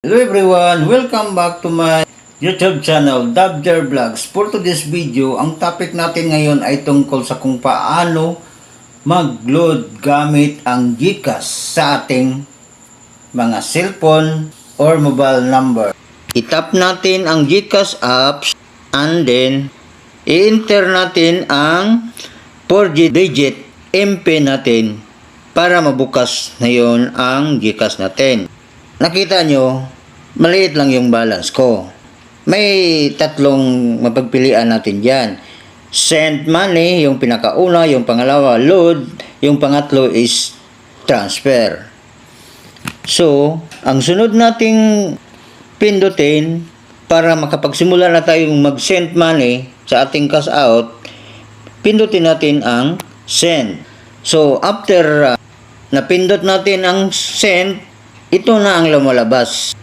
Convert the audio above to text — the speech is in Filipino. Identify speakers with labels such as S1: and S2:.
S1: Hello everyone! Welcome back to my YouTube channel, Dabder Vlogs. For today's video, ang topic natin ngayon ay tungkol sa kung paano mag-load gamit ang GCash sa ating mga cellphone or mobile number. I-tap natin ang GCash apps and then i-enter natin ang 4-digit MPIN natin para mabukas na yun ang GCash natin. Nakita nyo, maliit lang yung balance ko. May tatlong mapagpilian natin dyan. Send money, yung pinakauna. Yung pangalawa, load. Yung pangatlo is transfer. So, ang sunod nating pindutin para makapagsimula na tayong mag-send money sa ating cash out, pindutin natin ang send. So, after napindot natin ang send, ito na ang lumalabas.